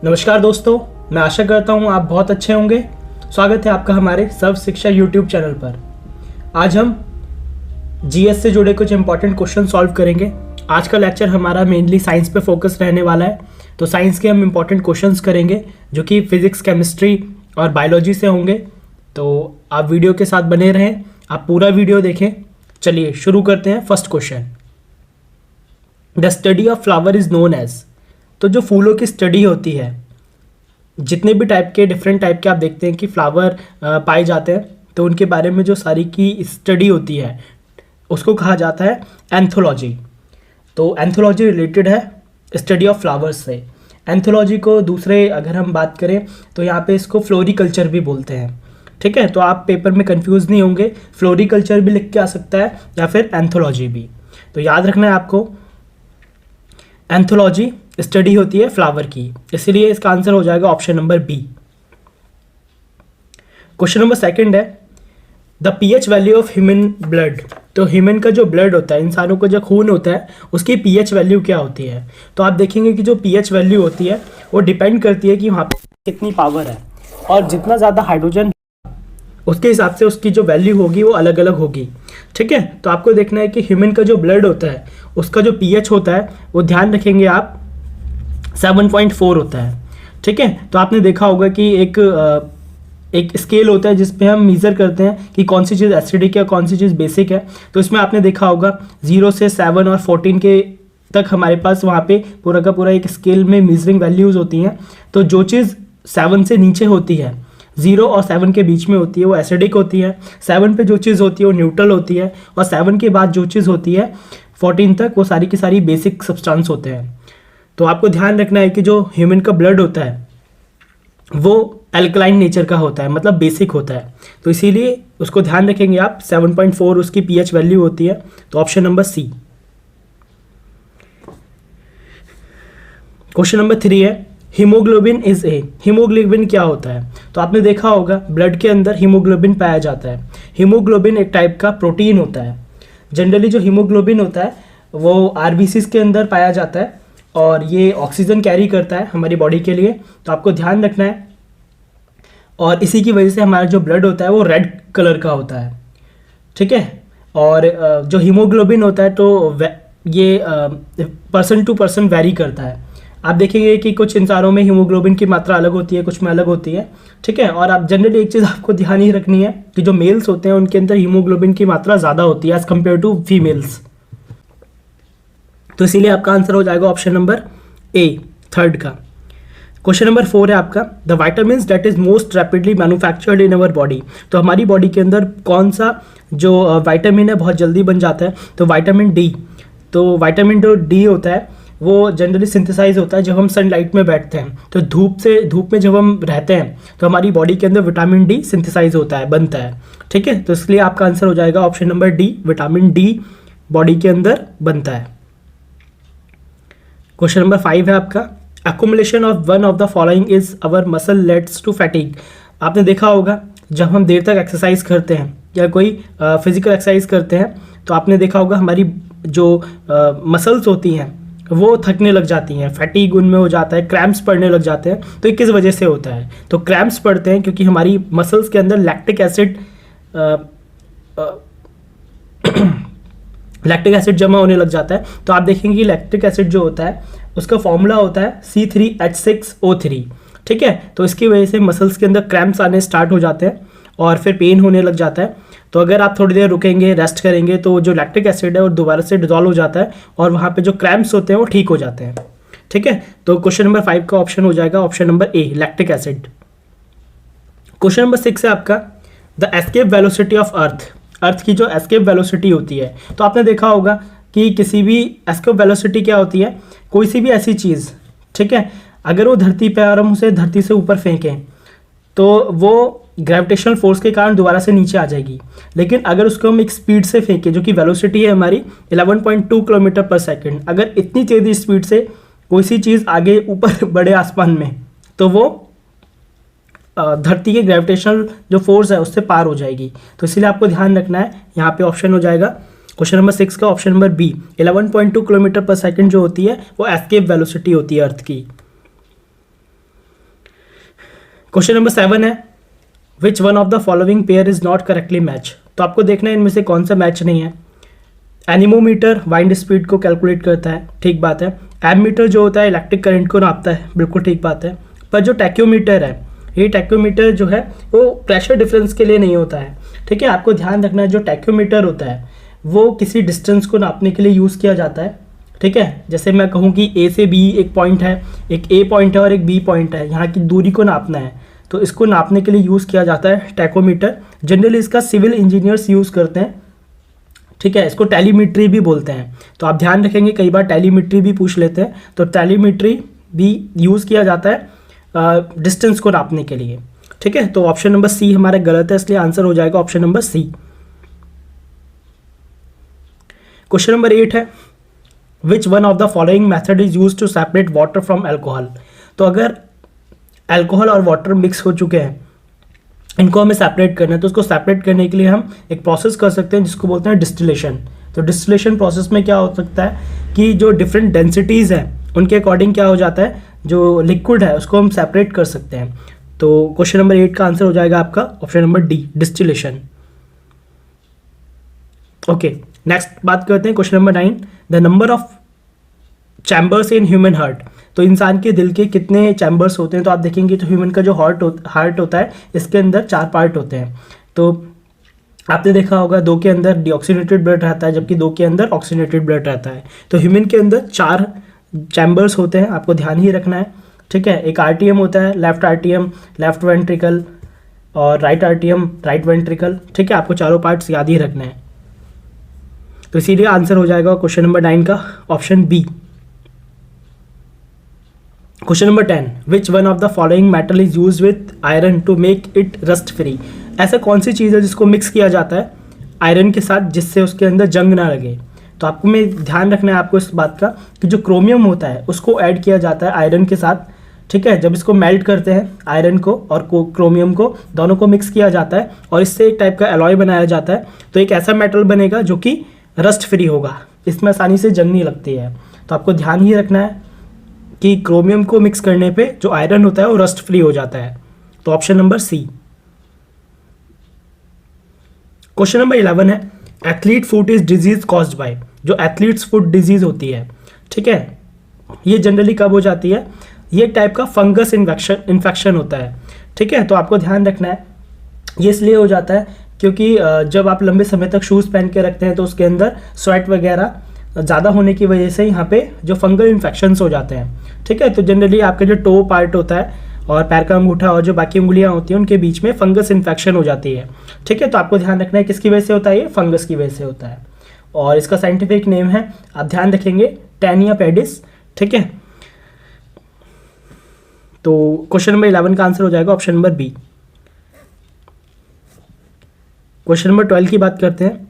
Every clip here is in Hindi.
नमस्कार दोस्तों, मैं आशा करता हूँ आप बहुत अच्छे होंगे। स्वागत है आपका हमारे सर्व शिक्षा यूट्यूब चैनल पर। आज हम जीएस से जुड़े कुछ इंपॉर्टेंट क्वेश्चन सॉल्व करेंगे। आज का लेक्चर हमारा मेनली साइंस पे फोकस रहने वाला है, तो साइंस के हम इंपॉर्टेंट क्वेश्चंस करेंगे जो कि फिजिक्स, केमिस्ट्री और बायोलॉजी से होंगे। तो आप वीडियो के साथ बने रहें, आप पूरा वीडियो देखें। चलिए शुरू करते हैं। First question, the study of flower is known as. तो जो फूलों की स्टडी होती है, जितने भी टाइप के डिफरेंट टाइप के आप देखते हैं कि फ्लावर पाए जाते हैं, तो उनके बारे में जो सारी की स्टडी होती है उसको कहा जाता है एंथोलॉजी। तो एंथोलॉजी रिलेटेड है स्टडी ऑफ फ्लावर्स से। एंथोलॉजी को दूसरे अगर हम बात करें तो यहाँ पे इसको फ्लोरिकल्चर भी बोलते हैं। ठीक है, तो आप पेपर में कंफ्यूज नहीं होंगे, फ्लोरिकल्चर भी लिख के आ सकता है या फिर एंथोलॉजी भी। तो याद रखना है आपको, एंथोलॉजी स्टडी होती है फ्लावर की, इसलिए इसका आंसर हो जाएगा option number B. Question number second है, the pH value of human blood. तो ह्यूमन का जो ब्लड होता है, इंसानों का जो खून होता है, उसकी पीएच वैल्यू क्या होती है। तो आप देखेंगे कि जो पीएच वैल्यू होती है वो डिपेंड करती है कि वहाँ पे कितनी पावर है, और जितना ज़्यादा हाइड्रोजन उसके हिसाब से उसकी जो वैल्यू होगी वो अलग अलग होगी। ठीक है, तो आपको देखना है कि ह्यूमन का जो ब्लड होता है उसका जो पीएच होता है वो ध्यान रखेंगे आप 7.4 होता है। ठीक है, तो आपने देखा होगा कि एक स्केल होता है जिसपे हम मेज़र करते हैं कि कौन सी चीज़ एसिडिक है, कौन सी चीज़ बेसिक है। तो इसमें आपने देखा होगा 0 से 7 और 14 के तक हमारे पास वहाँ पे पूरा का पूरा एक स्केल में मेजरिंग वैल्यूज़ होती हैं। तो जो चीज़ 7 से नीचे होती है, 0 और 7 के बीच में होती है, वो एसिडिक होती है। 7 पे जो चीज़ होती है वो न्यूट्रल होती है, और 7 के बाद जो चीज़ होती है 14 तक, वो सारी की सारी बेसिक सब्सटेंस होते हैं। तो आपको ध्यान रखना है कि जो ह्यूमन का ब्लड होता है वो अल्कलाइन नेचर का होता है, मतलब बेसिक होता है। तो इसीलिए उसको ध्यान रखेंगे आप, 7.4 उसकी पीएच वैल्यू होती है। तो option number C. Question number 3 है, हीमोग्लोबिन इज ए। हीमोग्लोबिन क्या होता है। तो आपने देखा होगा ब्लड के अंदर हीमोग्लोबिन पाया जाता है। हीमोग्लोबिन एक टाइप का प्रोटीन होता है। जनरली जो हीमोग्लोबिन होता है वो आरबीसीज के अंदर पाया जाता है, और ये ऑक्सीजन कैरी करता है हमारी बॉडी के लिए। तो आपको ध्यान रखना है, और इसी की वजह से हमारा जो ब्लड होता है वो रेड कलर का होता है। ठीक है, और जो हीमोग्लोबिन होता है तो ये पर्सन टू पर्सन वेरी करता है। आप देखेंगे कि कुछ इंसानों में हीमोग्लोबिन की मात्रा अलग होती है, कुछ में अलग होती है। ठीक है, और आप जनरली एक चीज़ आपको ध्यान ही रखनी है कि जो मेल्स होते हैं उनके अंदर हीमोग्लोबिन की मात्रा ज़्यादा होती है एज़ कम्पेयर टू फीमेल्स। तो इसीलिए आपका आंसर हो जाएगा ऑप्शन नंबर ए, थर्ड का। क्वेश्चन नंबर 4 है आपका, the vitamin that is most rapidly manufactured in our body. तो हमारी बॉडी के अंदर कौन सा जो वाइटामिन है बहुत जल्दी बन जाता है। तो विटामिन डी। तो विटामिन जो डी होता है वो जनरली सिंथेसाइज होता है जब हम सनलाइट में बैठते हैं। तो धूप में जब हम रहते हैं तो हमारी बॉडी के अंदर विटामिन डी सिंथेसाइज होता है, बनता है। ठीक है, तो इसलिए आपका आंसर हो जाएगा option number D, vitamin D body के अंदर बनता है। क्वेश्चन नंबर 5 है आपका, accumulation of one of the following is our muscle leads to fatigue. आपने देखा होगा जब हम देर तक एक्सरसाइज करते हैं या कोई फिजिकल एक्सरसाइज करते हैं, तो आपने देखा होगा हमारी जो मसल्स होती हैं वो थकने लग जाती हैं, फैटिग उनमें हो जाता है, क्रैम्प्स पड़ने लग जाते हैं। तो ये किस वजह से होता है। तो क्रैम्प्स पड़ते हैं क्योंकि हमारी मसल्स के अंदर लैक्टिक एसिड जमा होने लग जाता है। तो आप देखेंगे कि लैक्टिक एसिड जो होता है उसका फॉर्मूला होता है C3H6O3। ठीक है, तो इसकी वजह से मसल्स के अंदर क्रैम्प्स आने स्टार्ट हो जाते हैं और फिर पेन होने लग जाता है। तो अगर आप थोड़ी देर रुकेंगे, रेस्ट करेंगे, तो जो लैक्टिक एसिड है वो दोबारा से डिजॉल्व हो जाता है और वहाँ पे जो क्रैम्प्स होते हैं वो ठीक हो जाते हैं। ठीक है, तो क्वेश्चन नंबर 5 का ऑप्शन हो जाएगा option number A, lactic acid. Question number 6 है आपका, the escape velocity of earth. Earth की जो एस्केप वेलोसिटी होती है, तो आपने देखा होगा कि किसी भी एस्केप वेलोसिटी क्या होती है, कोई सी भी ऐसी चीज़, ठीक है, अगर वो धरती पे और हम उसे धरती से ऊपर फेंकें तो वो ग्रेविटेशनल फोर्स के कारण दोबारा से नीचे आ जाएगी। लेकिन अगर उसको हम एक स्पीड से फेंकें जो कि वेलोसिटी है हमारी 11.2 किलोमीटर पर सेकेंड, अगर इतनी तेज़ी स्पीड से कोई सी चीज़ आगे ऊपर बढ़े आसमान में, तो वो धरती के ग्रेविटेशनल जो फोर्स है उससे पार हो जाएगी। तो इसलिए आपको ध्यान रखना है, यहाँ पे ऑप्शन हो जाएगा क्वेश्चन नंबर 6 का ऑप्शन नंबर बी, 11.2 किलोमीटर पर सेकंड जो होती है वो एस्केप वेलोसिटी होती है अर्थ की। क्वेश्चन नंबर 7 है which one of the following pair is not correctly match. तो आपको देखना है इनमें से कौन सा मैच नहीं है। एनीमोमीटर वाइंड स्पीड को कैलकुलेट करता है, ठीक बात है। एमीटर जो होता है इलेक्ट्रिक करंट को नापता है, बिल्कुल ठीक बात है। पर जो टैक्योमीटर है, ये टैक्योमीटर जो है वो प्रेशर डिफरेंस के लिए नहीं होता है, ठीक है। आपको ध्यान रखना है जो टैक्योमीटर होता है वो किसी डिस्टेंस को नापने के लिए यूज़ किया जाता है, ठीक है। जैसे मैं कहूँ कि ए से बी एक पॉइंट है, एक ए पॉइंट है और एक बी पॉइंट है, यहाँ की दूरी को नापना है, तो इसको नापने के लिए यूज़ किया जाता है टैकोमीटर। जनरली इसका सिविल इंजीनियर्स यूज़ करते हैं, ठीक है। इसको टेलीमीट्री भी बोलते हैं। तो आप ध्यान रखेंगे कई बार टेलीमीट्री भी पूछ लेते हैं, तो टेलीमीट्री भी यूज़ किया जाता है डिस्टेंस को नापने के लिए, ठीक है। तो ऑप्शन नंबर सी हमारा गलत है, इसलिए आंसर हो जाएगा option number C. Question number 8 है which one of the following method is use to separate water from alcohol. तो अगर एल्कोहल और वाटर मिक्स हो चुके हैं, इनको हमें सेपरेट करना है, तो उसको सेपरेट करने के लिए हम एक प्रोसेस कर सकते हैं जिसको बोलते हैं डिस्टिलेशन। तो डिस्टिलेशन प्रोसेस में क्या हो सकता है कि जो डिफरेंट डेंसिटीज़ हैं उनके अकॉर्डिंग क्या हो जाता है, जो लिक्विड है उसको हम सेपरेट कर सकते हैं। तो क्वेश्चन नंबर 8 का आंसर हो जाएगा आपका option number D, distillation. Okay, next बात करते हैं question number 9, the number of chambers in human heart. तो इंसान के दिल के कितने चैम्बर्स होते हैं। तो आप देखेंगे तो ह्यूमन का जो हार्ट होता है इसके अंदर 4 पार्ट होते हैं। तो आपने देखा होगा 2 के अंदर डीऑक्सीनेटेड ब्लड रहता है जबकि 2 के अंदर ऑक्सीनेटेड ब्लड रहता है। तो ह्यूमन के अंदर 4 चैम्बर्स होते हैं, आपको ध्यान ही रखना है, ठीक है। एक आरटीएम होता है, लेफ्ट आरटीएम लेफ्ट वेंट्रिकल, और राइट आरटीएम राइट वेंट्रिकल, ठीक है। आपको चारों पार्ट्स याद ही रखना है। तो इसीलिए आंसर हो जाएगा क्वेश्चन नंबर 9 का option B. Question number 10, which one of the following metal is use with iron to make it rust free. ऐसा कौन सी चीज़ है जिसको मिक्स किया जाता है आयरन के साथ जिससे उसके अंदर जंग ना लगे। तो आपको में ध्यान रखना है आपको इस बात का कि जो क्रोमियम होता है उसको ऐड किया जाता है आयरन के साथ, ठीक है। जब इसको मेल्ट करते हैं आयरन को और क्रोमियम को, दोनों को मिक्स किया जाता है और इससे एक टाइप का एलॉय बनाया जाता है। तो एक ऐसा मेटल बनेगा जो कि रस्ट फ्री होगा, इसमें आसानी से जंग नहीं लगती है। तो आपको ध्यान ही रखना है कि क्रोमियम को मिक्स करने पे जो आयरन होता है वो रस्ट फ्री हो जाता है। तो option number C. Question number 11 है athlete foot is disease caused by. जो एथलीट्स फुट डिजीज होती है, ठीक है, ये जनरली कब हो जाती है, ये टाइप का फंगस इन्फेक्शन होता है, ठीक है। तो आपको ध्यान रखना है ये इसलिए हो जाता है क्योंकि जब आप लंबे समय तक शूज़ पहन के रखते हैं तो उसके अंदर स्वेट वगैरह ज़्यादा होने की वजह से यहाँ पे जो फंगल इन्फेक्शंस हो जाते हैं, ठीक है। तो जनरली आपका जो टो पार्ट होता है और पैर का अंगूठा और जो बाकी उंगलियाँ होती हैं उनके बीच में फंगस इन्फेक्शन हो जाती है, ठीक है। तो आपको ध्यान रखना है किसकी वजह से होता है, ये फंगस की वजह से होता है और इसका साइंटिफिक नेम है, आप ध्यान रखेंगे, टैनिया पेडिस, ठीक है। तो क्वेश्चन नंबर 11 का आंसर हो जाएगा option number B. Question number 12 की बात करते हैं।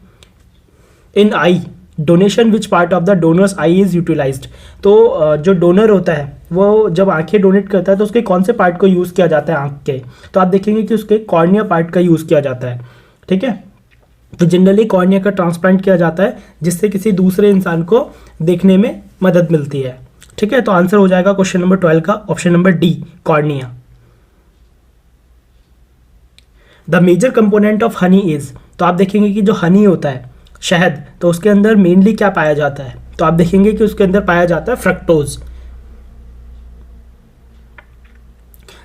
In eye donation which part of the donor's eye is utilised. तो जो डोनर होता है वो जब आंखें डोनेट करता है तो उसके कौन से पार्ट को यूज़ किया जाता है आंख के। तो आप देखेंगे कि उसके कॉर्निया पार्ट का यूज़ किया जाता है, ठीक है। तो जनरली कॉर्निया का ट्रांसप्लांट किया जाता है जिससे किसी दूसरे इंसान को देखने में मदद मिलती है, ठीक है। तो आंसर हो जाएगा क्वेश्चन नंबर 12 का option number D, cornea. The major component of honey is. तो आप देखेंगे कि जो हनी होता है, शहद, तो उसके अंदर मेनली क्या पाया जाता है। तो आप देखेंगे कि उसके अंदर पाया जाता है फ्रक्टोज।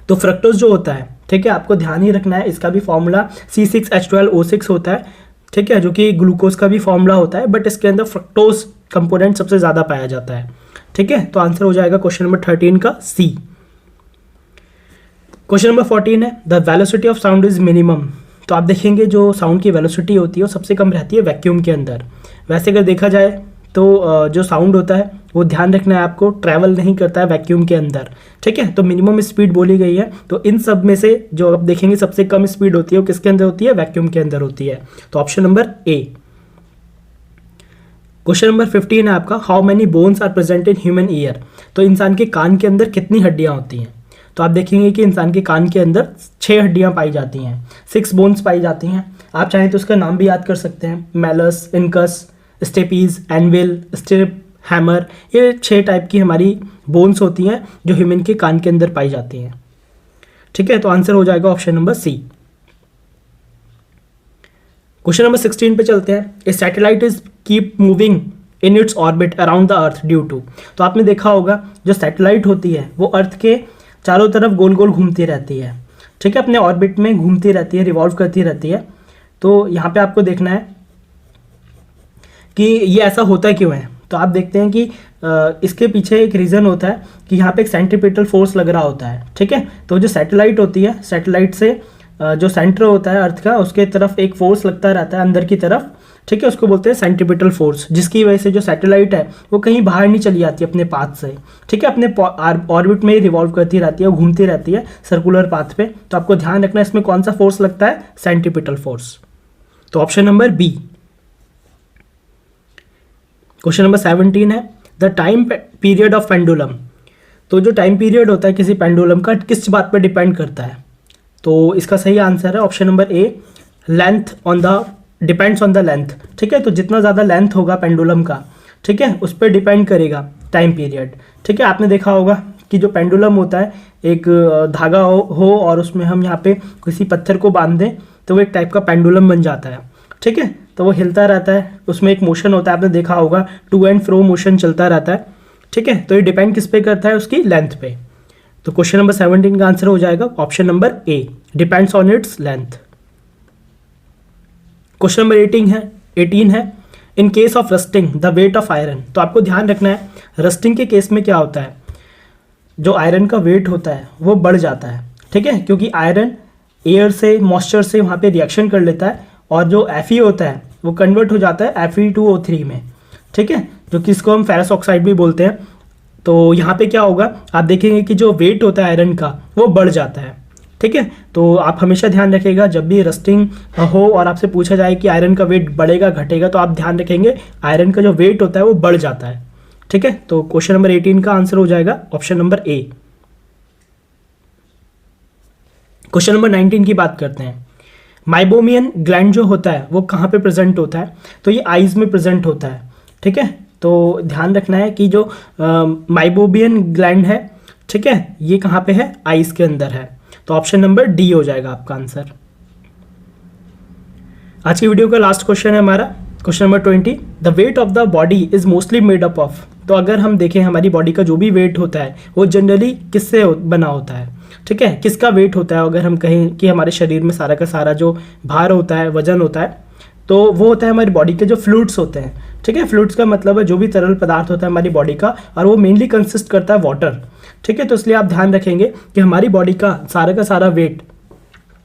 तो फ्रक्टोज जो होता है, ठीक है, आपको ध्यान ही रखना है, इसका भी फॉर्मूला C6H12O6 होता है, ठीक है, जो कि ग्लूकोज का भी फॉर्मूला होता है, बट इसके अंदर फ्रक्टोज कंपोनेंट सबसे ज़्यादा पाया जाता है, ठीक है। तो आंसर हो जाएगा क्वेश्चन नंबर 13 का सी। क्वेश्चन नंबर 14 है the velocity of sound is minimum. तो आप देखेंगे जो साउंड की वेलोसिटी होती है वो सबसे कम रहती है वैक्यूम के अंदर। वैसे अगर देखा जाए तो जो साउंड होता है वो ध्यान रखना है आपको, ट्रैवल नहीं करता है वैक्यूम के अंदर, ठीक है। तो मिनिमम स्पीड बोली गई है, तो इन सब में से जो आप देखेंगे सबसे कम स्पीड होती है वो किसके अंदर होती है, वैक्यूम के अंदर होती है। तो option number A. Question number 15 है आपका how many bones are present in human ear. तो इंसान के कान के अंदर कितनी हड्डियां होती हैं। तो आप देखेंगे कि इंसान के कान के अंदर 6 हड्डियां पाई जाती हैं, 6 बोन्स पाई जाती हैं। आप चाहें तो उसका नाम भी याद कर सकते हैं, malleus, incus, stapes, anvil, stirrup, hammer. ये 6 टाइप की हमारी बोन्स होती हैं जो ह्यूमन के कान के अंदर पाई जाती हैं, ठीक है, तो आंसर हो जाएगा option number C. Question number 16 पे चलते हैं। A satellite is keep moving in its orbit around the earth due to. तो आपने देखा होगा जो सैटेलाइट होती है वो अर्थ के चारों तरफ गोल गोल घूमती रहती है, ठीक है, अपने ऑर्बिट में घूमती रहती है, रिवॉल्व करती रहती है। तो यहाँ पे आपको देखना है कि ये ऐसा होता क्यों है। तो आप देखते हैं कि इसके पीछे एक रीज़न होता है कि यहाँ पे एक सेंट्रीपिटल फोर्स लग रहा होता है, ठीक है। तो जो सैटेलाइट होती है, सैटेलाइट से जो सेंटर होता है अर्थ का, उसके तरफ एक फोर्स लगता रहता है अंदर की तरफ, ठीक है, उसको बोलते हैं सेंट्रीपिटल फोर्स, जिसकी वजह से जो सैटेलाइट है वो कहीं बाहर नहीं चली जाती अपने पाथ से, ठीक है, अपने ऑर्बिट में ही रिवॉल्व करती रहती है, घूमती रहती है सर्कुलर पाथ पे। तो आपको ध्यान रखना है इसमें कौन सा फोर्स लगता है, सेंट्रीपिटल फोर्स। तो option number B. Question number 17 है the time period of pendulum. तो जो टाइम पीरियड होता है किसी पेंडुलम का किस बात पर डिपेंड करता है। तो इसका सही आंसर है option number A, length on the depends on the length, ठीक है। तो जितना ज़्यादा लेंथ होगा पेंडुलम का, ठीक है, उस पर डिपेंड करेगा टाइम पीरियड, ठीक है। आपने देखा होगा कि जो पेंडुलम होता है एक धागा हो और उसमें हम यहाँ पे किसी पत्थर को बांध दें तो वो एक टाइप का पेंडुलम बन जाता है, ठीक है। तो वो हिलता रहता है, उसमें एक मोशन होता है, आपने देखा होगा टू एंड फ्रो मोशन चलता रहता है, ठीक है। तो ये डिपेंड किस पे करता है, उसकी लेंथ पे। तो क्वेश्चन नंबर 17 का आंसर हो जाएगा option number A, depends on its length. Question number 18 है in case of rusting the weight of iron. तो आपको ध्यान रखना है रस्टिंग के केस में क्या होता है, जो आयरन का वेट होता है वो बढ़ जाता है, ठीक है, क्योंकि आयरन एयर से मॉइस्चर से वहाँ पे रिएक्शन कर लेता है और जो Fe होता है वो कन्वर्ट हो जाता है Fe2O3 में, ठीक है, जो कि इसको हम फेरस ऑक्साइड भी बोलते हैं। तो यहाँ पे क्या होगा, आप देखेंगे कि जो वेट होता है आयरन का वो बढ़ जाता है, ठीक है। तो आप हमेशा ध्यान रखिएगा जब भी रस्टिंग हो और आपसे पूछा जाए कि आयरन का वेट बढ़ेगा घटेगा, तो आप ध्यान रखेंगे आयरन का जो वेट होता है वो बढ़ जाता है, ठीक है। तो क्वेश्चन नंबर 18 का आंसर हो जाएगा option number A. Question number 19 की बात करते हैं। माइबोमियन ग्लैंड जो होता है वो कहाँ पे प्रेजेंट होता है, तो ये आईज में प्रेजेंट होता है, ठीक है। तो ध्यान रखना है कि जो माइबोमियन ग्लैंड है, ठीक है, ये कहाँ पे है, आईज के अंदर है। तो ऑप्शन नंबर डी हो जाएगा आपका आंसर। आज की वीडियो का लास्ट क्वेश्चन है हमारा question number 20 the weight of the body is mostly made up of. तो अगर हम देखें हमारी बॉडी का जो भी वेट होता है वो जनरली किससे बना होता है, ठीक है, किसका वेट होता है। अगर हम कहें कि हमारे शरीर में सारा का सारा जो भार होता है, वजन होता है, तो वो होता है हमारी बॉडी के जो फ्लूइड्स होते हैं, ठीक है। फ्लूइड्स का मतलब है जो भी तरल पदार्थ होता है हमारी बॉडी का, और वो मेनली कंसिस्ट करता है वाटर, ठीक है। तो इसलिए आप ध्यान रखेंगे कि हमारी बॉडी का सारा वेट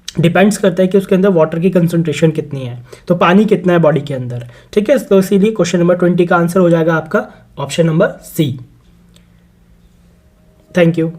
डिपेंड्स करता है कि उसके अंदर वाटर की कंसंट्रेशन कितनी है, तो पानी कितना है बॉडी के अंदर, ठीक है। तो इसीलिए क्वेश्चन नंबर 20 का आंसर हो जाएगा आपका option number C. Thank you.